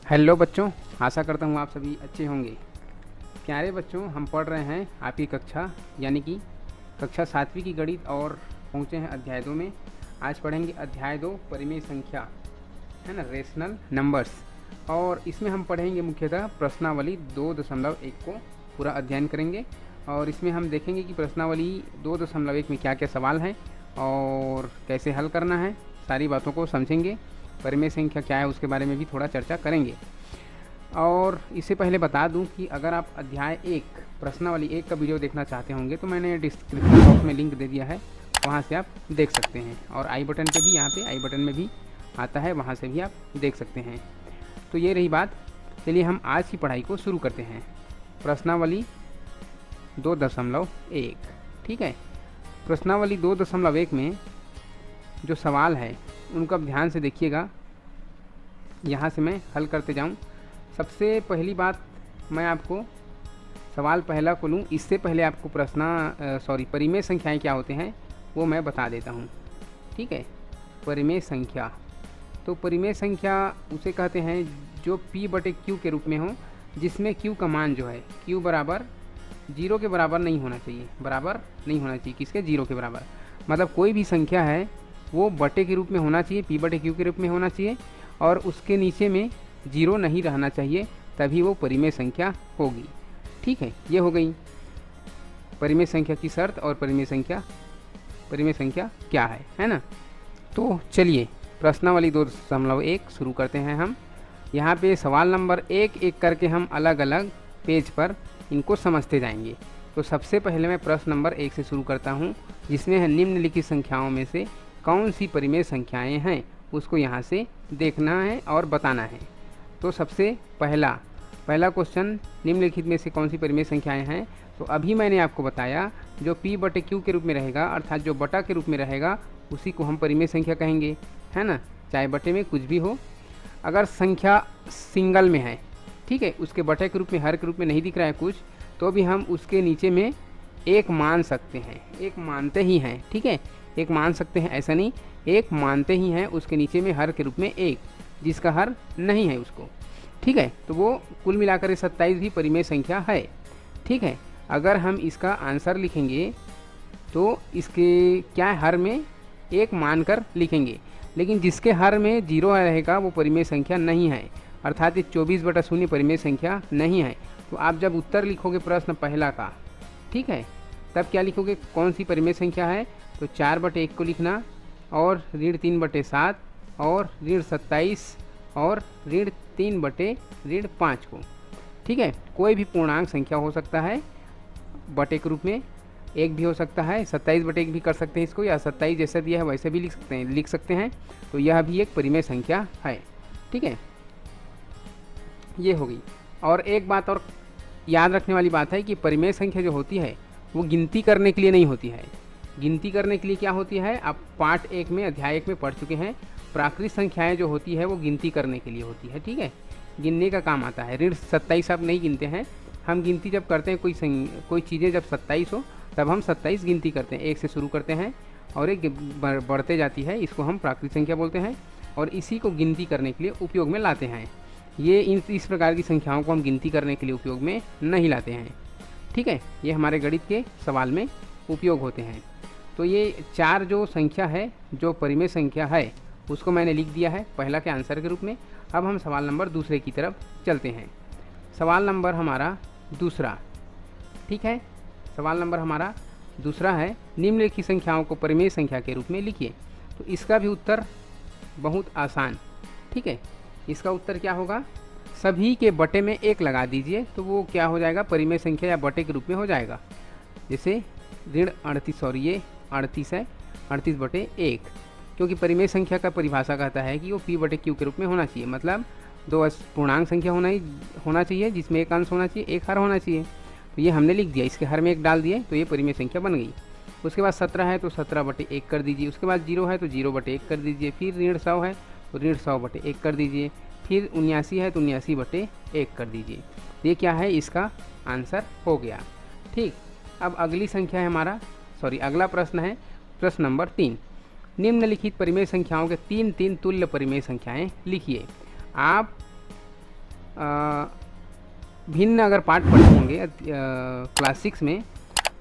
Hello बच्चों, आशा करता हूँ आप सभी अच्छे होंगे। प्यारे बच्चों, हम पढ़ रहे हैं आपकी कक्षा यानी कि कक्षा 7वीं की गणित और पहुँचे हैं अध्याय 2 में। आज पढ़ेंगे अध्याय 2 परिमेय संख्या, है ना, रेशनल नंबर्स। और इसमें हम पढ़ेंगे मुख्यतः प्रश्नावली 2.1 को पूरा अध्ययन करेंगे। और इसमें हम देखेंगे कि प्रश्नावली 2.1 में क्या क्या सवाल हैं और कैसे हल करना है, सारी बातों को समझेंगे। परिमेय संख्या क्या है उसके बारे में भी थोड़ा चर्चा करेंगे। और इससे पहले बता दूं कि अगर आप अध्याय 1 प्रश्नावली 1 का वीडियो देखना चाहते होंगे तो मैंने डिस्क्रिप्शन बॉक्स में लिंक दे दिया है, वहां से आप देख सकते हैं। और आई बटन पे भी, यहाँ पे आई बटन में भी आता है, वहां से भी आप देख सकते हैं। तो ये रही बात। चलिए हम आज की पढ़ाई को शुरू करते हैं। प्रश्नावली 2.1, ठीक है। प्रश्नावली 2.1 में जो सवाल है उनका ध्यान से देखिएगा। यहाँ से मैं हल करते जाऊँ। सबसे पहली बात मैं आपको सवाल पहला को लूँ, इससे पहले आपको परिमेय संख्याएं क्या होते हैं वो मैं बता देता हूँ, ठीक है। परिमेय संख्या, तो परिमेय संख्या उसे कहते हैं जो P/Q के रूप में हो, जिसमें Q का मान जो है Q बराबर 0 के बराबर नहीं होना चाहिए। बराबर नहीं होना चाहिए किसके? 0 के बराबर। मतलब कोई भी संख्या है वो बटे के रूप में होना चाहिए, P/Q के रूप में होना चाहिए, और उसके नीचे में 0 नहीं रहना चाहिए, तभी वो परिमेय संख्या होगी, ठीक है। ये हो गई परिमेय संख्या की शर्त। और परिमेय संख्या क्या है ना। तो चलिए प्रश्नावली 2.1 शुरू करते हैं हम। यहाँ पे सवाल नंबर 1 करके हम अलग अलग पेज पर इनको समझते जाएंगे। तो सबसे पहले मैं प्रश्न नंबर 1 से शुरू करता हूँ, जिसमें है निम्नलिखित संख्याओं में से कौन सी परिमेय संख्याएं हैं, उसको यहाँ से देखना है और बताना है। तो सबसे पहला क्वेश्चन, निम्नलिखित में से कौन सी परिमेय संख्याएं हैं। तो अभी मैंने आपको बताया जो P/Q के रूप में रहेगा, अर्थात जो बटा के रूप में रहेगा, उसी को हम परिमेय संख्या कहेंगे, है ना। चाहे बटे में कुछ भी हो, अगर संख्या सिंगल में है, ठीक है, उसके बटे के रूप में, हर के रूप में नहीं दिख रहा है कुछ, तो भी हम उसके नीचे में एक मान सकते हैं। एक मानते ही हैं, ठीक है, एक मान सकते हैं, ऐसा नहीं, एक मानते ही हैं। उसके नीचे में हर के रूप में एक, जिसका हर नहीं है उसको, ठीक है। तो वो कुल मिलाकर 27 भी परिमेय संख्या है, ठीक है। अगर हम इसका आंसर लिखेंगे तो इसके क्या है, हर में एक मानकर लिखेंगे, लेकिन जिसके हर में 0 रहेगा वो परिमेय संख्या नहीं है, अर्थात ये 24/0 परिमेय संख्या नहीं है। तो आप जब उत्तर लिखोगे प्रश्न पहला का, ठीक है, तब क्या लिखोगे, कौन सी परिमेय संख्या है। तो 4/1 को लिखना, और -3/7, और -27, और -3/5 को, ठीक है। कोई भी पूर्णांक संख्या हो सकता है बटे के रूप में, एक भी हो सकता है, 27/1 भी कर सकते हैं इसको, या 27 जैसा दिया है वैसे भी लिख सकते हैं। तो यह भी एक परिमेय संख्या है, ठीक है। ये हो गई। और एक बात और याद रखने वाली बात है कि परिमेय संख्या जो होती है वो गिनती करने के लिए नहीं होती है। गिनती करने के लिए क्या होती है, आप पार्ट 1 में, अध्याय 1 में पढ़ चुके हैं। प्राकृत संख्याएं जो होती है वो गिनती करने के लिए होती है, ठीक है, गिनने का काम आता है। 27 आप नहीं गिनते हैं, हम गिनती जब करते हैं कोई चीज़ें जब 27 हो तब हम 27 गिनती करते हैं, 1 से शुरू करते हैं और एक बढ़ते जाती है, इसको हम प्राकृत संख्या बोलते हैं, और इसी को गिनती करने के लिए उपयोग में लाते हैं। ये इस प्रकार की संख्याओं को हम गिनती करने के लिए उपयोग में नहीं लाते हैं, ठीक है। ये हमारे गणित के सवाल में उपयोग होते हैं। तो ये 4 जो संख्या है, जो परिमेय संख्या है, उसको मैंने लिख दिया है पहला के आंसर के रूप में। अब हम सवाल नंबर दूसरे की तरफ चलते हैं। सवाल नंबर हमारा दूसरा, ठीक है, सवाल नंबर हमारा दूसरा है, निम्नलिखित संख्याओं को परिमेय संख्या के रूप में लिखिए। तो इसका भी उत्तर बहुत आसान, ठीक है। इसका उत्तर क्या होगा, सभी के बटे में 1 लगा दीजिए, तो वो क्या हो जाएगा, परिमेय संख्या या बटे के रूप में हो जाएगा। जैसे -38, और ये 38 है, 38/1, क्योंकि परिमेय संख्या का परिभाषा कहता है कि वो P/Q के रूप में होना चाहिए। मतलब 2 पूर्णांक संख्या होना चाहिए, जिसमें एक अंश होना चाहिए, एक हर होना चाहिए। तो ये हमने लिख दिया, इसके हर में 1 डाल दिए, तो ये परिमेय संख्या बन गई। उसके बाद 17 है तो 17/1 कर दीजिए, उसके बाद 0 है तो 0/1 कर दीजिए, फिर -100 है तो 100/1 कर दीजिए, फिर 79 है तो 79/1 कर दीजिए। ये क्या है, इसका आंसर हो गया, ठीक। अब अगली संख्या है अगला प्रश्न है प्रश्न नंबर 3। निम्नलिखित परिमेय संख्याओं के 3 तुल्य परिमेय संख्याएं लिखिए। आप भिन्न अगर पाठ पढ़े होंगे क्लास 6 में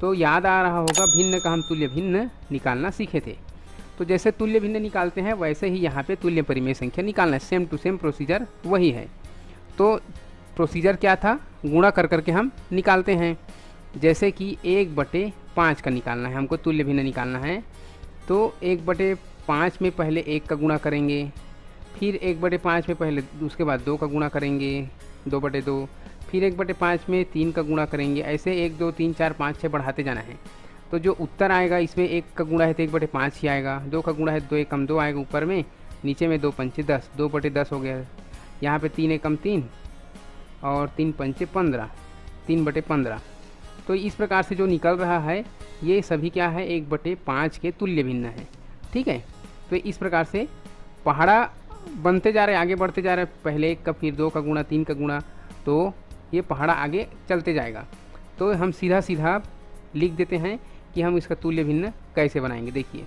तो याद आ रहा होगा, भिन्न का हम तुल्य भिन्न निकालना सीखे थे। तो जैसे तुल्य भिन्न निकालते हैं वैसे ही यहाँ पे तुल्य परिमेय संख्या निकालना है, सेम टू सेम प्रोसीजर वही है। तो प्रोसीजर क्या था, गुणा कर करके हम निकालते हैं। जैसे कि 1/5 का निकालना है हमको, तुल्य भिन्न निकालना है। तो 1/5 में पहले 1 का गुणा करेंगे, फिर 1/5 में पहले उसके बाद 2 का गुणा करेंगे 2/2, फिर 1/5 में 3 का गुणा करेंगे। ऐसे 1 2 3 4 5 6 बढ़ाते जाना है। तो जो उत्तर आएगा इसमें 1 का गुणा है तो 1/5 ही आएगा, 2 का गुणा है 2 एकम 2 आएगा ऊपर में, नीचे में 2 पंचे 10, 2/10 हो गया। यहाँ पे 3 एकम 3 और 3 पंचे 15, 3/15। तो इस प्रकार से जो निकल रहा है ये सभी क्या है, 1/5 के तुल्य भिन्न है। ठीक है, तो इस प्रकार से पहाड़ा बनते जा रहे, आगे बढ़ते जा रहे, पहले 1 का फिर 2 का गुणा 3 का गुणा, तो ये पहाड़ा आगे चलते जाएगा। तो हम सीधा सीधा लिख देते हैं कि हम इसका तुल्य भिन्न कैसे बनाएंगे। देखिए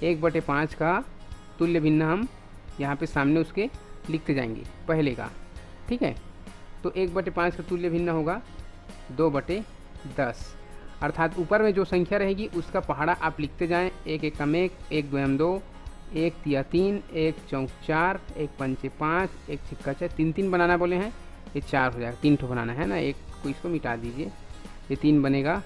1/5 का तुल्य भिन्न हम यहाँ पे सामने उसके लिखते जाएंगे पहले का। ठीक है, तो 1/5 का तुल्य भिन्न होगा 2/10, अर्थात ऊपर में जो संख्या रहेगी उसका पहाड़ा आप लिखते जाएं। 1 एकम 1, 1 2 2, 1 3 3, 1 4 4, 1 5 5, 1 6 6, 3 3 बनाना बोले हैं, ये 4 हो जाएगा, 3 ठो बनाना है ना, एक को इसको मिटा दीजिए, ये 3 बनेगा।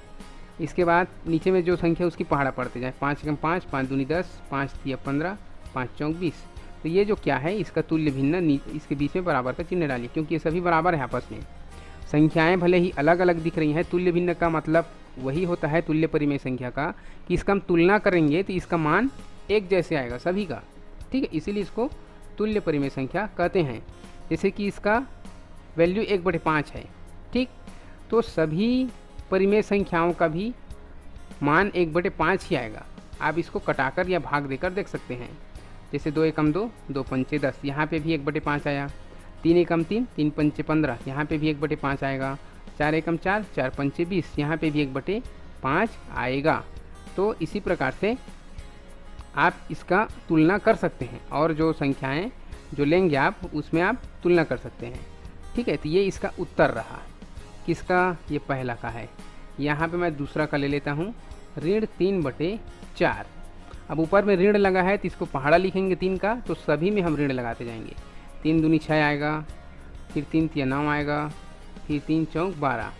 इसके बाद नीचे में जो संख्या उसकी पहाड़ा पढ़ते जाए, 5 एकम 5, 5 दूनी 10, 5 3 15, 5 4 20। तो ये जो क्या है इसका तुल्य भिन्न, इसके बीच में बराबर का चिन्ह डालिए क्योंकि ये सभी बराबर है आपस में। संख्याएं भले ही अलग अलग दिख रही हैं, तुल्य भिन्न का मतलब वही होता है तुल्य परिमेय संख्या का कि इसका हम तुलना करेंगे तो इसका मान एक जैसे आएगा सभी का। ठीक है, इसीलिए इसको तुल्य परिमेय संख्या कहते हैं। जैसे कि इसका वैल्यू 1/5 है। ठीक, तो सभी परिमेय संख्याओं का भी मान 1/5 ही आएगा। आप इसको कटाकर या भाग देकर देख सकते हैं। जैसे 2 एकम 2, 2 पंचे 10, यहाँ पे भी 1/5 आया। 3 एकम 3, 3 पंचे 15, यहाँ पे भी 1/5 आएगा। 4 एकम 4, 4 पंचे 20, यहाँ पे भी 1/5 आएगा। तो इसी प्रकार से आप इसका तुलना कर सकते हैं और जो संख्याएं जो लेंगे आप उसमें आप तुलना कर सकते हैं। ठीक है, तो ये इसका उत्तर रहा। किसका, ये पहला का है। यहाँ पे मैं दूसरा का ले लेता हूँ, ऋण 3/4। अब ऊपर में ऋण लगा है तो इसको पहाड़ा लिखेंगे 3 का, तो सभी में हम ऋण लगाते जाएंगे। 3 दूनी 6 आएगा, फिर 3 तिया 9 आएगा, फिर 3 चौक 12।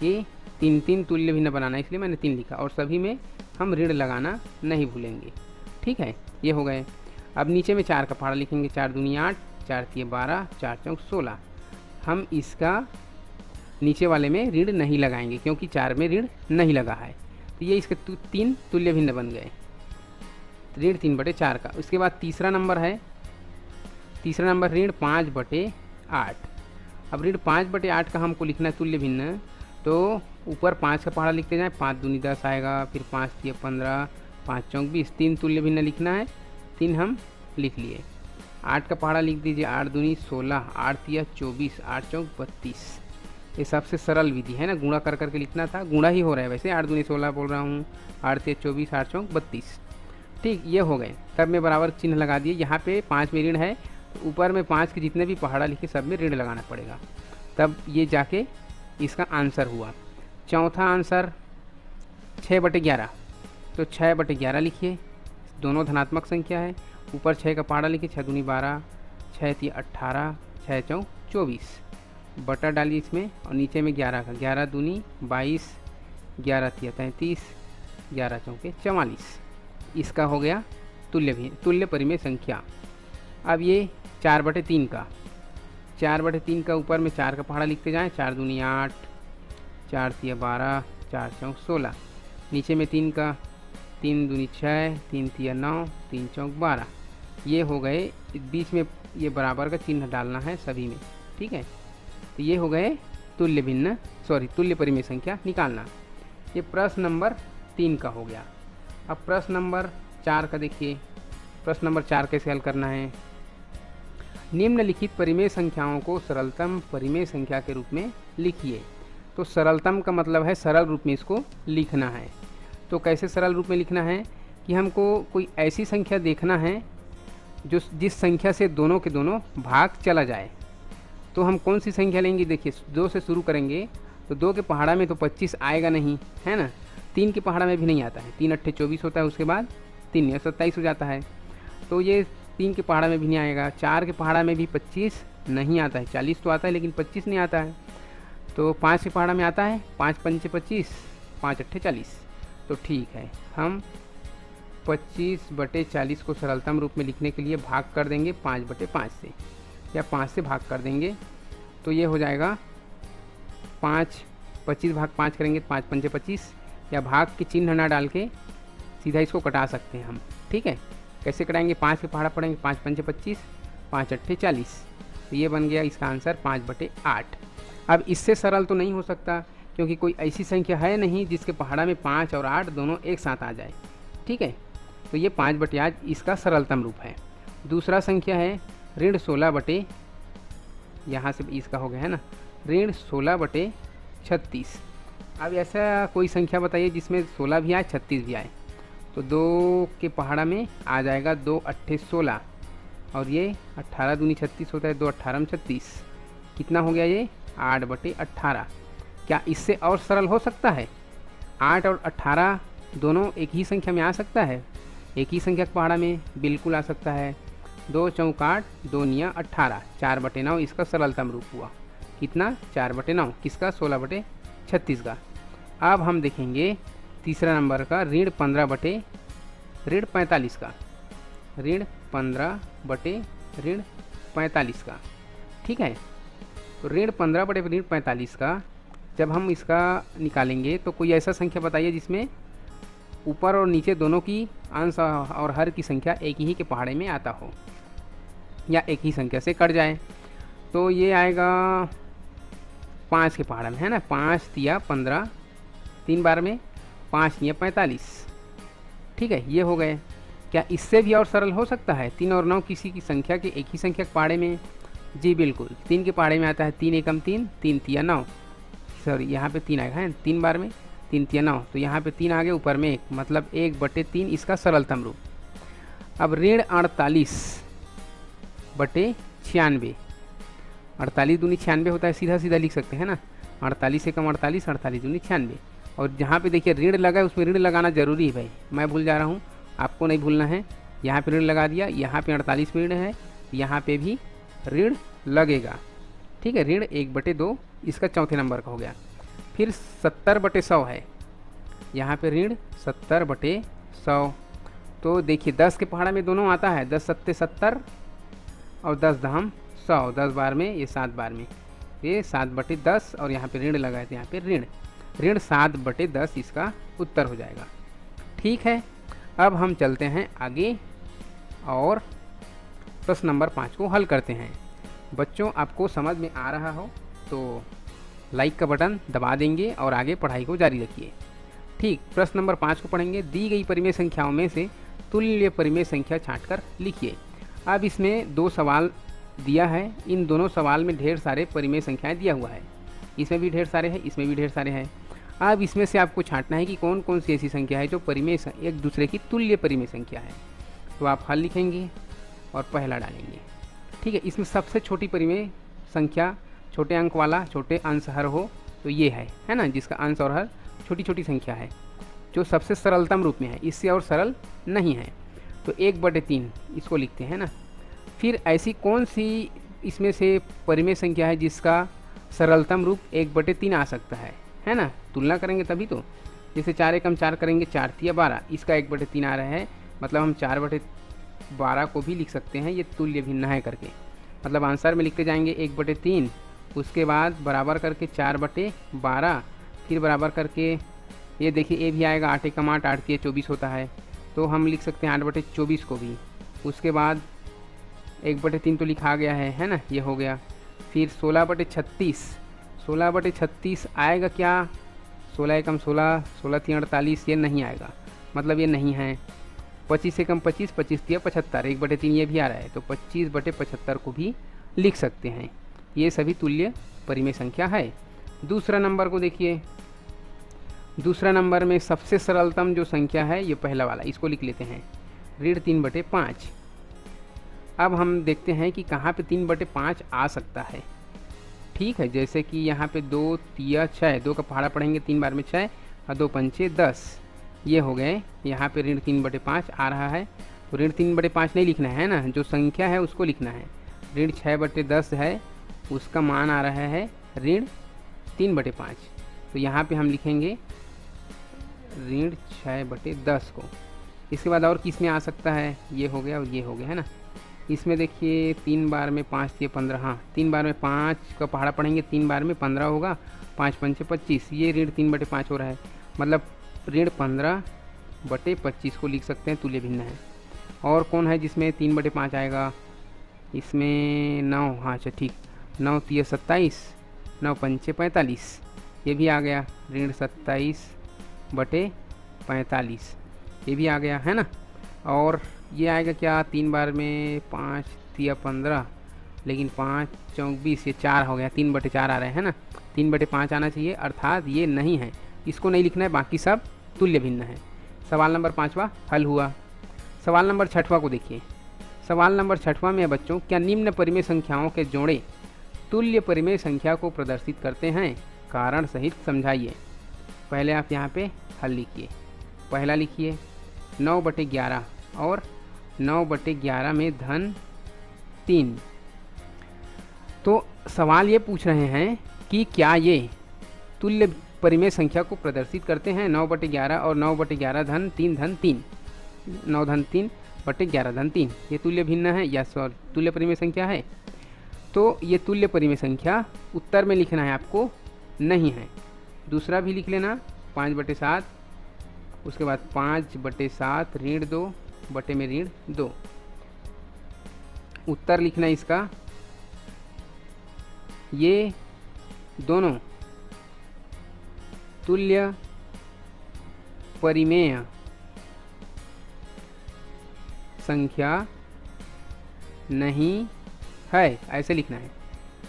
ये 3 3 तुल्य भिन्न बनाना इसलिए मैंने 3 लिखा, और सभी में हम ऋण लगाना नहीं भूलेंगे। ठीक है, ये हो गए। अब नीचे में 4 का पहाड़ा लिखेंगे, 4 दूनी 8, 4 तिया 12, 4 चौक 16। हम इसका नीचे वाले में ऋण नहीं लगाएंगे क्योंकि 4 में ऋण नहीं लगा है। तो ये इसके 3 तुल्य भिन्न बन गए, ऋण 3/4 का। उसके बाद तीसरा नंबर है, तीसरा नंबर ऋण 5/8। अब ऋण 5/8 का हमको लिखना है तुल्य भिन्न, तो ऊपर 5 का पहाड़ा लिखते जाएं, 5 दूनी 10 आएगा, फिर 5 तिया 15, 5 चौक 20, 3 तुल्य भिन्न लिखना है, 3 हम लिख लिए। 8 का पहाड़ा लिख दीजिए, 8 दूनी 16, 8 तिया 24, 8 चौक 32। ये सबसे सरल विधि है ना, गुणा कर करके लिखना था, गुणा ही हो रहा है वैसे, 8 दूनी 16 बोल रहा हूँ, 8 तिया 24, 8 चौक 32। ठीक, ये हो गए। तब में बराबर चिन्ह लगा दिए। यहाँ पे 5 में ऋण है तो ऊपर में 5 के जितने भी पहाड़ा लिखे सब में ऋण लगाना पड़ेगा, तब ये जाके इसका आंसर हुआ। चौथा आंसर 6/11, तो 6/11 लिखिए, दोनों धनात्मक संख्या है। ऊपर 6 का पहाड़ा लिखिए, 6 दूनी 12, 6 तिया 18, 6 चौक 24, बटा डालिए इसमें, और नीचे में 11 का, 11 दूनी 22, 11 तिया 33, 11 चौके 44। इसका हो गया तुल्य परिमेय संख्या। अब ये 4/3 का, 4/3 का ऊपर में 4 का पहाड़ा लिखते जाएं, 4 दूनी 8, 4 तिया 12, 4 चौक 16, नीचे में 3 का, 3 दूनी 6, 3 तिया 9, 3 चौक 12। ये हो गए, बीच में ये बराबर का चिन्ह डालना है सभी में। ठीक है, तो ये हो गए तुल्य परिमेय संख्या निकालना। ये प्रश्न नंबर 3 का हो गया। अब प्रश्न नंबर 4 का देखिए। प्रश्न नंबर 4 कैसे हल करना है। निम्नलिखित परिमेय संख्याओं को सरलतम परिमेय संख्या के रूप में लिखिए। तो सरलतम का मतलब है सरल रूप में इसको लिखना है। तो कैसे सरल रूप में लिखना है कि हमको कोई ऐसी संख्या देखना है जो जिस संख्या से दोनों के दोनों भाग चला जाए। तो हम कौन सी संख्या लेंगे? देखिए 2 से शुरू करेंगे तो 2 के पहाड़ा में तो 25 आएगा नहीं, है ना। 3 के पहाड़ा में भी नहीं आता है, 3 अट्ठे 24 होता है, उसके बाद 3 या 27 हो जाता है, तो ये 3 के पहाड़ा में भी नहीं आएगा। 4 के पहाड़ा में भी 25 नहीं आता है, 40 तो आता है लेकिन 25 नहीं आता है। तो 5 के पहाड़ा में आता है, 5 पंचे 25, 5 अट्ठे 40। तो ठीक है, हम 25/40 को सरलतम रूप में लिखने के लिए भाग कर देंगे 5/5 से, या 5 से भाग कर देंगे, तो ये हो जाएगा 25 भाग 5 करेंगे 5 पंचे 25, या भाग के चिन्ह ना डाल के सीधा इसको कटा सकते हैं हम। ठीक है, कैसे कटाएंगे? 5 के पहाड़ा पड़ेंगे, 5 पंचे 25, 5 अट्ठे 40, तो ये बन गया इसका आंसर 5/8। अब इससे सरल तो नहीं हो सकता, क्योंकि कोई ऐसी संख्या है नहीं जिसके पहाड़ा में 5 और 8 दोनों एक साथ आ जाए। ठीक है, तो ये 5/8 इसका सरलतम रूप है। दूसरा संख्या है ऋण 16 यहाँ से इसका हो गया है ना, ऋण 16/36। अब ऐसा कोई संख्या बताइए जिसमें 16 भी आए 36 भी आए। तो 2 के पहाड़ा में आ जाएगा 2 अट्ठे 16, और ये 18 दूनी 36 होता है, 2 18 36, कितना हो गया ये? 8/18। क्या इससे और सरल हो सकता है? 8 और 18 दोनों एक ही संख्या में आ सकता है, एक ही संख्या के पहाड़ा में बिल्कुल आ सकता है। 2 चौक 8, 2 निया 18, 4/9 इसका सरलतम रूप हुआ। कितना? 4/9, किसका? 16/36 का। अब हम देखेंगे तीसरा नंबर का ऋण 15/45 का, ऋण 15/45 का। ठीक है, तो ऋण 15/45 का जब हम इसका निकालेंगे तो कोई ऐसा संख्या बताइए जिसमें ऊपर और नीचे दोनों की अंश और हर की संख्या एक ही के पहाड़े में आता हो, या एक ही संख्या से कट जाए। तो ये आएगा 5 के पहाड़ा में, है ना। 5 तिया 15, 3 बार में 5 निया 45। ठीक है, ये हो गए। क्या इससे भी और सरल हो सकता है? 3 और 9 किसी की संख्या के एक ही संख्या के पहाड़े में? जी बिल्कुल, 3 के पहाड़े में आता है 3 एकम 3, 3 तिया 9, सॉरी यहाँ पे 3 आएगा, है 3 बार में 3 तिया 9, तो यहाँ पे 3 आ गए, ऊपर में 1, मतलब 1/3 इसका सरलतम रूप। अब ऋण 48/96, 48 दूनी 96 होता है, सीधा सीधा लिख सकते हैं ना। 48 एकम 48, 48 दूनी 96, और जहाँ पे देखिए ऋण लगा है उसमें ऋण लगाना जरूरी है भाई, मैं भूल जा रहा हूँ, आपको नहीं भूलना है। यहाँ पे ऋण लगा दिया, यहाँ पे 48 में ऋण है, यहाँ पे भी ऋण लगेगा। ठीक है, ऋण 1/2 इसका चौथे नंबर का हो गया। फिर 70/100 है, यहाँ पे ऋण 70/100। तो देखिए 10 के पहाड़ा में दोनों आता है, 10 सत्ते 70 और 10 धाम 100, 10 बार में ये 7 बार में, ये 7/10, और यहाँ पे ऋण लगा है तो यहाँ पे ऋण 7/10 इसका उत्तर हो जाएगा। ठीक है, अब हम चलते हैं आगे और प्रश्न नंबर 5 को हल करते हैं। बच्चों आपको समझ में आ रहा हो तो लाइक का बटन दबा देंगे और आगे पढ़ाई को जारी रखिए। ठीक, प्रश्न नंबर 5 को पढ़ेंगे। दी गई परिमेय संख्याओं में से तुल्य परिमेय संख्या छांटकर लिखिए। अब इसमें 2 सवाल दिया है, इन दोनों सवाल में ढेर सारे परिमेय संख्याएं दिया हुआ है, इसमें भी ढेर सारे हैं, इसमें भी ढेर सारे हैं। अब इसमें से आपको छांटना है कि कौन कौन सी ऐसी संख्या है जो परिमेय एक दूसरे की तुल्य परिमेय संख्या है। तो आप हल लिखेंगे और पहला डालेंगे। ठीक है, इसमें सबसे छोटी परिमेय संख्या, छोटे अंक वाला, छोटे अंश हर हो, तो ये है ना, जिसका अंश और हर छोटी छोटी संख्या है, जो सबसे सरलतम रूप में है, इससे और सरल नहीं है। तो 1/3 इसको लिखते हैं ना। फिर ऐसी कौन सी इसमें से परिमेय संख्या है जिसका सरलतम रूप 1/3 आ सकता है ना। तुलना करेंगे तभी तो, जैसे 4 एकम 4 करेंगे, 4 तिया 12, इसका 1/3 आ रहा है, मतलब हम 4/12 को भी लिख सकते हैं, ये तुल्य भिन्न है करके, मतलब आंसर में लिखते जाएंगे 1/3, उसके बाद बराबर करके 4/12, फिर बराबर करके ये देखिए ए भी आएगा, 8 एकम 8, 8 तिया 24 होता है, तो हम लिख सकते हैं 8/24 को भी। उसके बाद 1/3 तो लिखा गया है ना, ये हो गया। फिर 16/36, 16/36 आएगा क्या? 16 एकम 16, 16 तिया 48, ये नहीं आएगा, मतलब ये नहीं है। 25 एकम 25, 25 तिया 75, 1/3 ये भी आ रहा है, तो 25/75 को भी लिख सकते हैं। ये सभी तुल्य परिमेय संख्या है। दूसरा नंबर को देखिए, दूसरा नंबर में सबसे सरलतम जो संख्या है ये पहला वाला, इसको लिख लेते हैं, ऋण 3/5। अब हम देखते हैं कि कहाँ पे 3/5 आ सकता है। ठीक है। जैसे कि यहाँ पे 2 तिया 6, 2 का पहाड़ा पढ़ेंगे 3 बार में 6 और 2 पंचे 10, ये हो गए। यहाँ पे ऋण 3/5 आ रहा है, तो ऋण 3/5 नहीं लिखना है ना, जो संख्या है उसको लिखना है। ऋण 6/10 है, उसका मान आ रहा है ऋण 3/5, तो यहाँ पे हम लिखेंगे ऋण 6/10 को। इसके बाद और किस में आ सकता है, ये हो गया और ये हो गया, है ना। इसमें देखिए 3 बार में 5 तिया 15, हाँ 3 बार में 5 का पहाड़ा पढ़ेंगे 3 बार में 15 होगा, 5 पंचे 25, ये ऋण 3/5 हो रहा है, मतलब ऋण 15/25 को लिख सकते हैं, तुल्य भिन्न है। और कौन है जिसमें 3/5 आएगा, इसमें 9, हाँ अच्छा ठीक, 9 तिया 27, 9 पंचे 45, ये भी आ गया ऋण 27/45, ये भी आ गया, है ना। और ये आएगा क्या, 3 बार में 5 तिया 15, लेकिन 5 चौक 20, ये 4 हो गया, 3/4 आ रहा है ना, 3/5 आना चाहिए, अर्थात ये नहीं है, इसको नहीं लिखना है, बाकी सब तुल्य भिन्न है। सवाल नंबर 5वां हल हुआ। सवाल नंबर 6वां को देखिए। सवाल नंबर 6वां में बच्चों, क्या निम्न परिमेय संख्याओं के जोड़े तुल्य परिमेय संख्या को प्रदर्शित करते हैं, कारण सहित समझाइए। पहले आप यहाँ पे हल लिखिए। पहला लिखिए 9/11 और 9/11 में धन 3। तो सवाल ये पूछ रहे हैं कि क्या ये तुल्य परिमेय संख्या को प्रदर्शित करते हैं, 9/11 और 9/11 धन 3, 9 धन 3/11 धन 3, ये तुल्य भिन्न है या तुल्य परिमेय संख्या है। तो ये तुल्य परिमेय संख्या उत्तर में लिखना है आपको, नहीं है। दूसरा भी लिख लेना 5/7, उसके बाद 5/7 ऋण 2 बटे में ऋण 2, उत्तर लिखना है इसका। ये दोनों तुल्य परिमेय संख्या नहीं है, ऐसे लिखना है।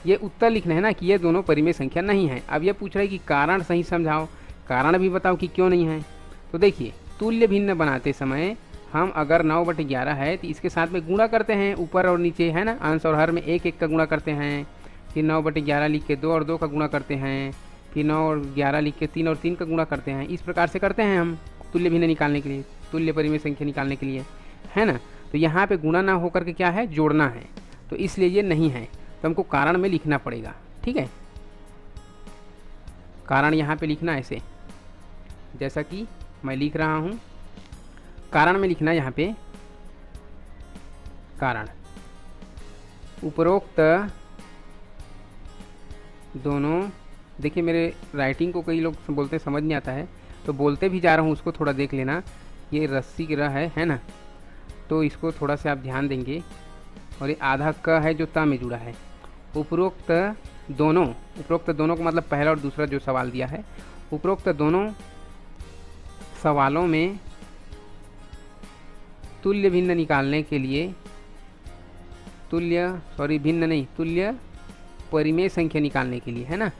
ये उत्तर लिखना है ना कि ये दोनों परिमेय संख्या नहीं है। अब ये पूछ रहा है कि कारण सही समझाओ, कारण भी बताओ कि क्यों नहीं है। तो देखिए तुल्य भिन्न बनाते समय हम अगर 9/11 है तो इसके साथ में गुणा करते हैं, ऊपर और नीचे, है ना, अंश और हर में 1 का गुणा करते हैं, फिर 9/11 लिख के 2 और 2 का गुणा करते हैं, फिर 9 और 11 लिख के 3 और 3 का गुणा करते हैं। इस प्रकार से करते हैं हम तुल्य भिन्न निकालने के लिए, तुल्य परिमेय संख्या निकालने के लिए, है ना। तो यहाँ पे गुणा ना होकर के क्या है, जोड़ना है, तो इसलिए ये नहीं है, तो हमको कारण में लिखना पड़ेगा, ठीक है। कारण यहाँ पे लिखना ऐसे, जैसा कि मैं लिख रहा हूँ, कारण में लिखना यहाँ पे, कारण उपरोक्त दोनों। देखिए मेरे राइटिंग को कई लोग बोलते समझ नहीं आता है, तो बोलते भी जा रहा हूँ, उसको थोड़ा देख लेना। ये रस्सी की र है ना, तो इसको थोड़ा सा आप ध्यान देंगे। और ये आधा क है जो ता में जुड़ा है। उपरोक्त दोनों, उपरोक्त दोनों का मतलब पहला और दूसरा जो सवाल दिया है, उपरोक्त दोनों सवालों में तुल्य भिन्न निकालने के लिए, भिन्न नहीं, तुल्य परिमेय संख्या निकालने के लिए, है ना,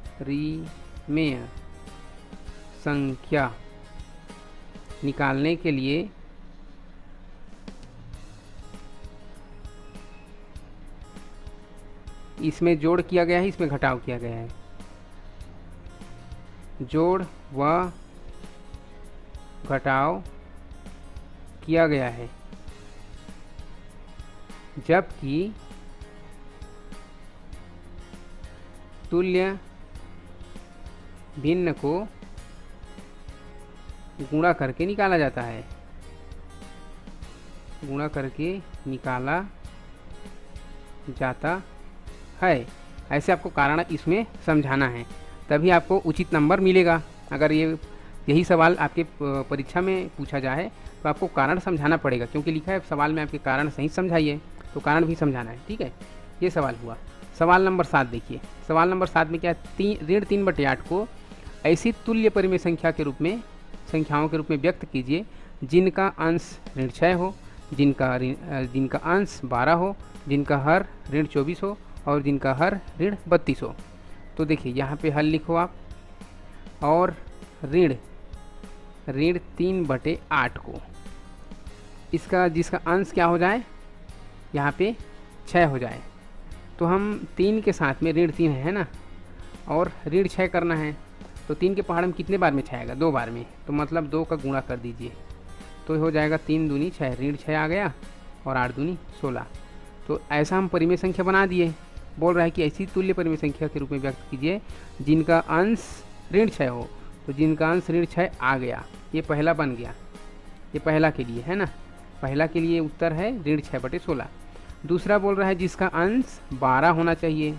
परिमेय संख्या निकालने के लिए इसमें जोड़ किया गया है, इसमें घटाव किया गया है। जोड़ व घटाव किया गया है, जबकि तुल्य भिन्न को गुणा करके निकाला जाता है, गुणा करके निकाला जाता है। ऐसे आपको कारण इसमें समझाना है, तभी आपको उचित नंबर मिलेगा। अगर यही सवाल आपके परीक्षा में पूछा जाए तो आपको कारण समझाना पड़ेगा, क्योंकि लिखा है सवाल में आपके कारण सही समझाइए, तो कारण भी समझाना है, ठीक है। ये सवाल हुआ। सवाल नंबर 7 देखिए। सवाल नंबर 7 में क्या है, ऋण 3/8 को ऐसी तुल्य परिमेय संख्या के रूप में, संख्याओं के रूप में व्यक्त कीजिए जिनका अंश ऋण 6 हो, जिनका अंश 12 हो, जिनका हर ऋण 24 हो और जिनका हर ऋण 32 हो। तो देखिए यहाँ पे हल लिखो आप, और ऋण 3/8 को, इसका जिसका अंश क्या हो जाए, यहाँ पे 6 हो जाए, तो हम 3 के साथ में ऋण 3 है ना, और ऋण 6 करना है, तो 3 के पहाड़ में कितने बार में 6 आएगा? 2 बार में, तो मतलब 2 का गुणा कर दीजिए, तो हो जाएगा 3 दूनी 6, ऋण 6 आ गया और 8 दूनी 16। तो ऐसा हम परिमेय संख्या बना दिए। बोल रहा है कि ऐसी तुल्य परिमेय संख्या के रूप में व्यक्त कीजिए जिनका अंश ऋण 6 हो। तो जिनका अंश ऋण 6 आ गया, ये पहला बन गया, ये पहला के लिए है ना, पहला के लिए उत्तर है ऋण 6/16। दूसरा बोल रहा है जिसका अंश 12 होना चाहिए।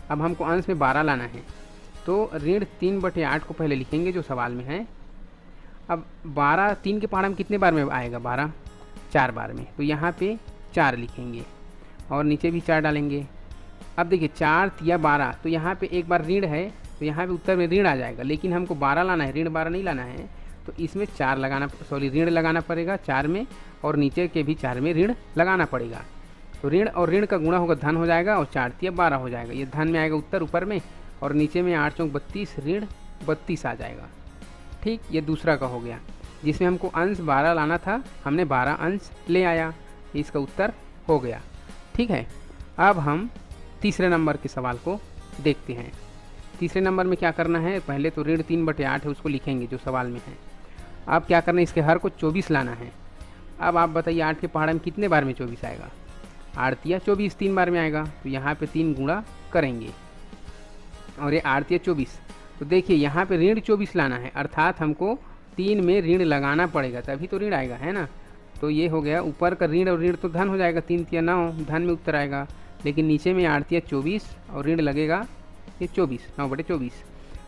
अब हमको अंश में 12 लाना है, तो ऋण 3/8 को पहले लिखेंगे जो सवाल में है। अब 12 3 के पहाड़ में कितने बार में आएगा? 12 4 बार में, तो यहाँ पे 4 लिखेंगे और नीचे भी 4 डालेंगे। अब देखिए 4 या 12, तो यहाँ पे एक बार ऋण है, तो यहाँ पे उत्तर में ऋण आ जाएगा, लेकिन हमको 12 लाना है, ऋण 12 नहीं लाना है, तो इसमें 4 लगाना, सॉरी ऋण लगाना पड़ेगा 4 में, और नीचे के भी 4 में ऋण लगाना पड़ेगा। तो ऋण और ऋण का गुणा होगा धन हो जाएगा, और 4 या 12 हो जाएगा, ये धन में आएगा उत्तर ऊपर में, और नीचे में 8 चौक 32 ऋण 32 आ जाएगा। ठीक, ये दूसरा का हो गया, जिसमें हमको अंश 12 लाना था, हमने 12 अंश ले आया, इसका उत्तर हो गया। ठीक है, अब हम तीसरे नंबर के सवाल को देखते हैं। तीसरे नंबर में क्या करना है? पहले तो ऋण 3/8 है, उसको लिखेंगे जो सवाल में है। अब क्या करना है? इसके हर को 24 लाना है। अब आप बताइए 8 के पहाड़ में कितने बार में 24 आएगा? 8 या 24 3 बार में आएगा, तो यहाँ पे 3 गुणा करेंगे, और ये 8 या 24, तो देखिए यहाँ पे ऋण 24 लाना है, अर्थात हमको 3 में ऋण लगाना पड़ेगा, तभी तो ऋण आएगा, है ना। तो ये हो गया, ऊपर का ऋण और ऋण तो धन हो जाएगा, 3 या 9 धन में उत्तर आएगा, लेकिन नीचे में 8 या 24 और ऋण लगेगा ये 24, 9/24।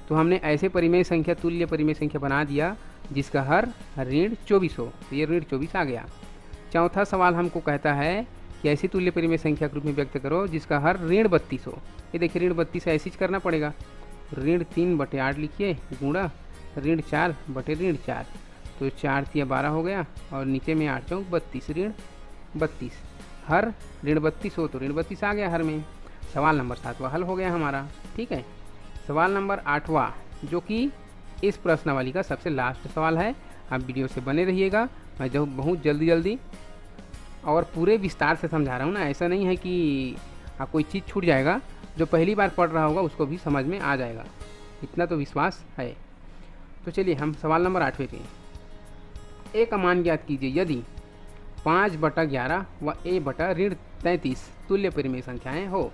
तो हमने ऐसे परिमेय संख्या, तुल्य परिमेय संख्या बना दिया जिसका हर ऋण 24 हो, तो ये ऋण 24 आ गया। चौथा सवाल हमको कहता है कि ऐसी तुल्य परिमेय संख्या के रूप में व्यक्त करो जिसका हर ऋण 32 हो। ये देखिए ऋण 32 ऐसे ही करना पड़ेगा, ऋण 3/8 लिखिए गुणा ऋण 4/ऋण 4, तो 4 या 12 हो गया, और नीचे में 8 चौक 32 ऋण 32, हर ऋण 32 हो तो ऋण 32 आ गया हर में। सवाल नंबर 7वां हल हो गया हमारा। ठीक है, सवाल नंबर 8वां, जो कि इस प्रश्नावली का सबसे लास्ट सवाल है। आप वीडियो से बने रहिएगा, मैं जो बहुत जल्दी और पूरे विस्तार से समझा रहा हूँ ना, ऐसा नहीं है कि आप कोई चीज़ छूट जाएगा, जो पहली बार पढ़ रहा होगा उसको भी समझ में आ जाएगा, इतना तो विश्वास है। तो चलिए हम सवाल नंबर 8वें पे, ए का मान ज्ञात कीजिए यदि 5/11 व a/ऋण 33 तुल्य परिमेय संख्याएं हो।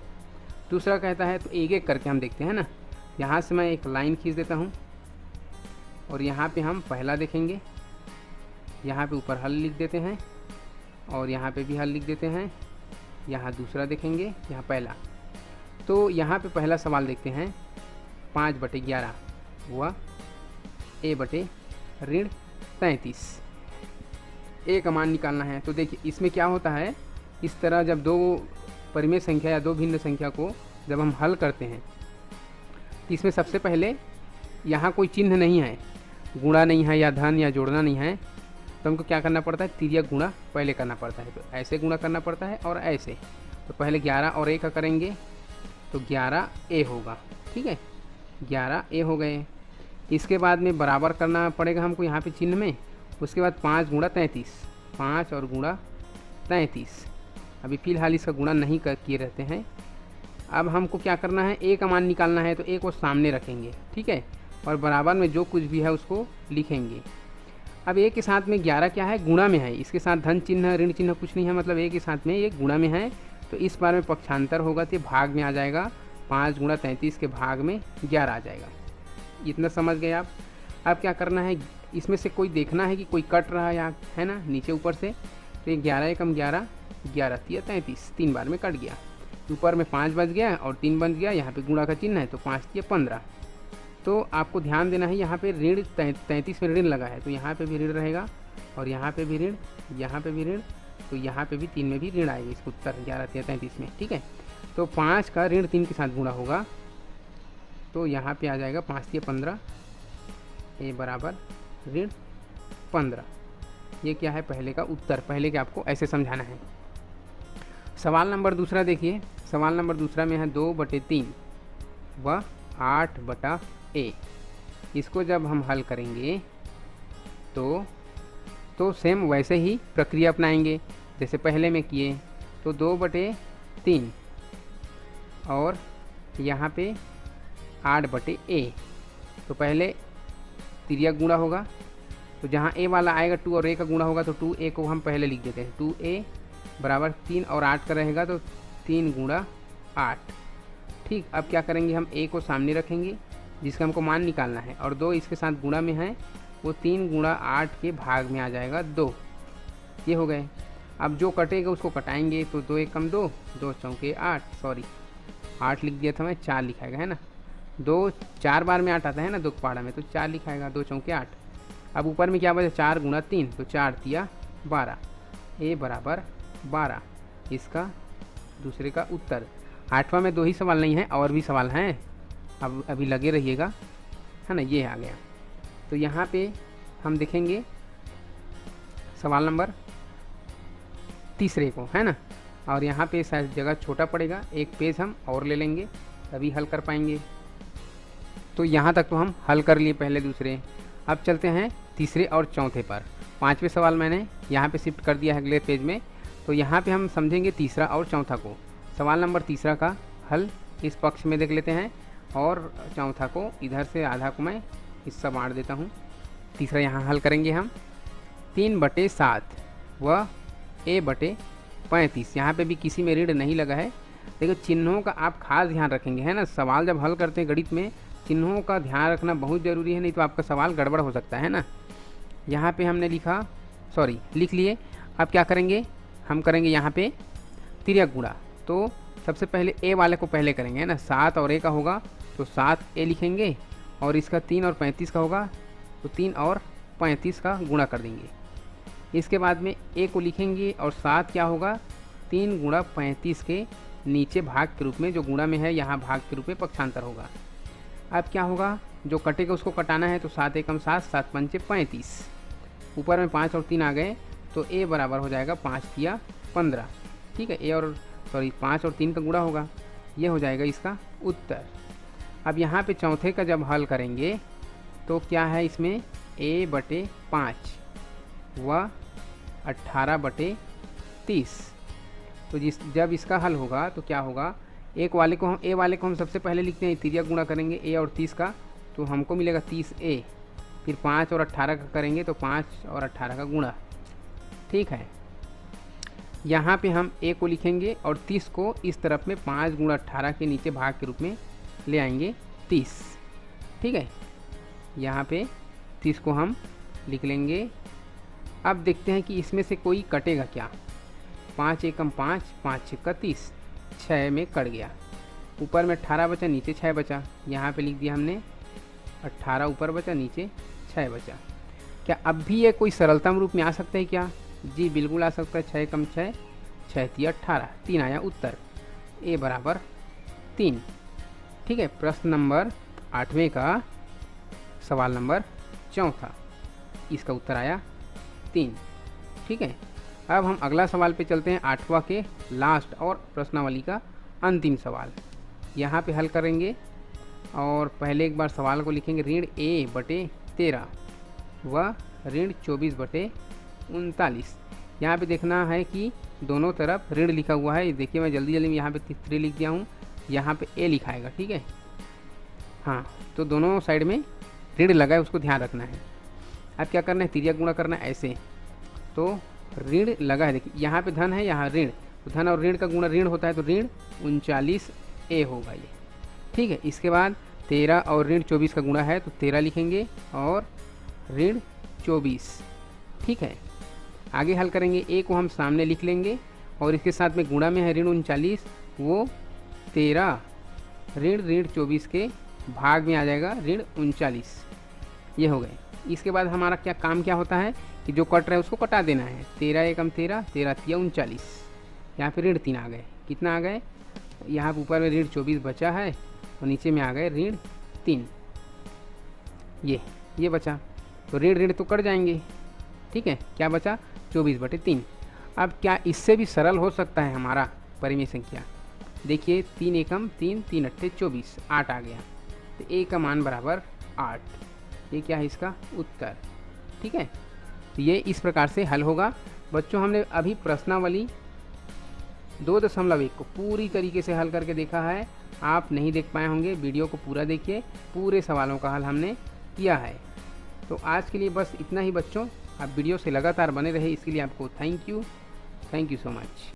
दूसरा कहता है, तो एक एक करके हम देखते हैं ना। यहाँ से मैं एक लाइन खींच देता हूँ, और यहाँ पे हम पहला देखेंगे, यहाँ पे ऊपर हल लिख देते हैं, और यहाँ पे भी हल लिख देते हैं, यहाँ दूसरा देखेंगे, यहाँ पहला। तो यहाँ पे पहला सवाल देखते हैं, 5/11 व a/ऋण 33, ए का मान निकालना है। तो देखिए इसमें क्या होता है, इस तरह जब दो परिमेय संख्या या दो भिन्न संख्या को जब हम हल करते हैं, तो इसमें सबसे पहले यहाँ कोई चिन्ह नहीं है, गुणा नहीं है या धन या जोड़ना नहीं है, तो हमको क्या करना पड़ता है? तिर्यक गुणा पहले करना पड़ता है। तो ऐसे गुणा करना पड़ता है और ऐसे। तो पहले 11 और a का करेंगे, तो 11a होगा। ठीक है, 11a हो गए। इसके बाद में बराबर करना पड़ेगा हमको यहाँ पे चिन्ह में। उसके बाद 5 गुणा 33, 5 और गुणा 33। अभी फ़िलहाल इसका गुणा नहीं किए रहते हैं। अब हमको क्या करना है? a का मान निकालना है, तो a को सामने रखेंगे। ठीक है, और बराबर में जो कुछ भी है उसको लिखेंगे। अब a के साथ में 11 क्या है? गुणा में है, इसके साथ धन चिन्ह ऋण चिन्ह कुछ नहीं है, मतलब a के साथ में ये गुणा में है। तो इस बार में पक्षांतर होगा तो भाग में आ जाएगा, 5 गुणा 33 के भाग में 11 आ जाएगा। इतना समझ गए आप। अब क्या करना है, इसमें से कोई देखना है कि कोई कट रहा है ना, नीचे ऊपर से। तो ये 11 एकम 11, 11 तिया 33, 3 बार में कट गया। ऊपर में 5 बच गया और 3 बच गया, यहाँ पे गुणा का चिन्ह है, तो 5 तिया 15। तो आपको ध्यान देना है, यहाँ पे ऋण 33 में ऋण लगा है, तो यहाँ पे भी ऋण रहेगा, और यहाँ पे भी ऋण, यहाँ पे भी ऋण, तो यहाँ पे भी 3 में भी ऋण आएगा। इसका उत्तर 11 तिया 33 में। ठीक है, तो 5 का ऋण 3 के साथ गुणा होगा, तो यहाँ पे आ जाएगा 5 तिया 15, ए बराबर ऋण 15। ये क्या है? पहले का उत्तर। पहले के आपको ऐसे समझाना है। सवाल नंबर दूसरा देखिए। सवाल नंबर दूसरा में है 2/3 व 8/a। इसको जब हम हल करेंगे तो सेम वैसे ही प्रक्रिया अपनाएंगे जैसे पहले में किए। तो 2/3 और यहाँ पे 8/a। तो पहले तिर्यक गुणा होगा, तो जहाँ a वाला आएगा 2 और a का गुणा होगा तो 2a को हम पहले लिख देते हैं। 2a बराबर 3 और 8 का रहेगा तो 3 गुणा 8। ठीक, अब क्या करेंगे, हम a को सामने रखेंगे जिसका हमको मान निकालना है, और 2 इसके साथ गुणा में है, वो 3 गुणा 8 के भाग में आ जाएगा 2। ये हो गए। अब जो कटेगा उसको कटाएंगे, तो 2 एकम 2, 2 चौके 8, सॉरी 8 लिख दिया था मैं, 4 लिखाएगा है ना। 2 4 बार में 8 आता है ना 2 पहाड़ा में, तो 4 लिखाएगा, 2 चौके 8। अब ऊपर में क्या बचा, 4 गुणा 3, तो 4 तिया 12, a बराबर 12 इसका दूसरे का उत्तर। 8वां में 2 ही सवाल नहीं है, और भी सवाल हैं, अब अभी लगे रहिएगा है ना। ये आ गया। तो यहाँ पे हम देखेंगे सवाल नंबर तीसरे को है ना, और यहाँ पे शायद जगह छोटा पड़ेगा, एक पेज हम और ले लेंगे तभी हल कर पाएंगे। तो यहाँ तक तो हम हल कर लिए पहले दूसरे। अब चलते हैं तीसरे और चौथे पर। 5वें सवाल मैंने यहाँ पे शिफ्ट कर दिया है अगले पेज में, तो यहाँ पे हम समझेंगे तीसरा और चौथा को। सवाल नंबर तीसरा का हल इस पक्ष में देख लेते हैं, और चौथा को इधर से आधा को मैं हिस्सा बांट देता हूँ। तीसरा यहाँ हल करेंगे हम 3/7 व a/35। यहाँ पे भी किसी में ऋण नहीं लगा है। देखो चिन्हों का आप खास ध्यान रखेंगे है ना, सवाल जब हल करते हैं गणित में चिन्हों का ध्यान रखना बहुत ज़रूरी है, नहीं तो आपका सवाल गड़बड़ हो सकता है ना। यहाँ पे हमने लिखा, सॉरी लिख लिए। अब क्या करेंगे, हम करेंगे यहाँ पे तिर्यक गुणा। तो सबसे पहले a वाले को पहले करेंगे है ना, 7 और a का होगा तो 7a लिखेंगे, और इसका 3 और 35 का होगा तो 3 और 35 का गुणा कर देंगे। इसके बाद में a को लिखेंगे, और 7 क्या होगा, 3 गुणा 35 के नीचे भाग के रूप में, जो गुणा में है यहाँ भाग के रूप में पक्षांतर होगा। अब क्या होगा, जो कटेगा उसको कटाना है, तो 7 एकम 7, 7 पंचे 35, ऊपर में 5 और 3 आ गए, तो a बराबर हो जाएगा 5 तिया 15। ठीक है, a और सॉरी 5 और 3 का गुणा होगा, ये हो जाएगा इसका उत्तर। अब यहाँ पे चौथे का जब हल करेंगे तो क्या है इसमें, a/5 व 18/30। तो जब इसका हल होगा तो क्या होगा, a वाले को हम सबसे पहले लिखते हैं, तिर्यक गुणा करेंगे a और 30 का, तो हमको मिलेगा 30a। फिर 5 और 18 का करेंगे तो 5 और 18 का गुणा। ठीक है, यहाँ पे हम a को लिखेंगे और 30 को इस तरफ में 5 गुणा 18 के नीचे भाग के रूप में ले आएंगे 30। ठीक है, यहाँ पे 30 को हम लिख लेंगे। अब देखते हैं कि इसमें से कोई कटेगा क्या। 5 एकम 5, 5 छक्का 30, 6 में कट गया, ऊपर में 18 बचा, नीचे 6 बचा। यहाँ पे लिख दिया हमने 18 ऊपर बचा, नीचे 6 बचा। क्या अब भी ये कोई सरलतम रूप में आ सकता है क्या? जी बिल्कुल आ सकता है। 6 एकम 6, 6 तिया 18, 3 आया उत्तर, a बराबर 3। ठीक है, प्रश्न नंबर 8वें का सवाल नंबर चौथा, इसका उत्तर आया 3। ठीक है, अब हम अगला सवाल पे चलते हैं, 8वां के लास्ट और प्रश्नावली का अंतिम सवाल। यहाँ पे हल करेंगे और पहले एक बार सवाल को लिखेंगे, ऋण a/13 व ऋण 24/39। यहाँ पे देखना है कि दोनों तरफ ऋण लिखा हुआ है। देखिए मैं जल्दी में यहाँ पे 3 लिख दिया हूँ, यहाँ पे a लिखाएगा। ठीक है, हाँ, तो दोनों साइड में ऋण लगा है, उसको ध्यान रखना है। अब क्या करना है, तिर्यक गुणा करना है ऐसे। तो ऋण लगा है, देखिए यहाँ पे धन है, यहाँ ऋण, तो धन और ऋण का गुणा ऋण होता है, तो ऋण 39a होगा ये। ठीक है, इसके बाद 13 और ऋण 24 का गुणा है, तो 13 लिखेंगे और ऋण 24। ठीक है, आगे हल करेंगे, a को हम सामने लिख लेंगे और इसके साथ में गुणा में है ऋण 39, वो 13 ऋण 24 के भाग में आ जाएगा ऋण 39। ये हो गए। इसके बाद हमारा काम क्या होता है कि जो कट रहा है उसको कटा देना है। 13 एकम 13, 13 तिया 39, यहाँ पे ऋण 3 आ गए। कितना आ गए, यहाँ पे ऊपर में ऋण 24 बचा है और नीचे में आ गए ऋण 3। ये बचा, तो ऋण तो कट जाएंगे। ठीक है, क्या बचा, 24/3। अब क्या इससे भी सरल हो सकता है हमारा परिमेय संख्या? देखिए 3 एकम 3, 3 अट्ठे 24, 8 आ गया, तो a का मान बराबर 8। ये क्या है इसका उत्तर। ठीक है, तो ये इस प्रकार से हल होगा। बच्चों हमने अभी प्रश्नावली 2.1 को पूरी तरीके से हल करके देखा है। आप नहीं देख पाए होंगे, वीडियो को पूरा देखिए, पूरे सवालों का हल हमने किया है। तो आज के लिए बस इतना ही बच्चों। आप वीडियो से लगातार बने रहे इसके लिए आपको थैंक यू सो मच।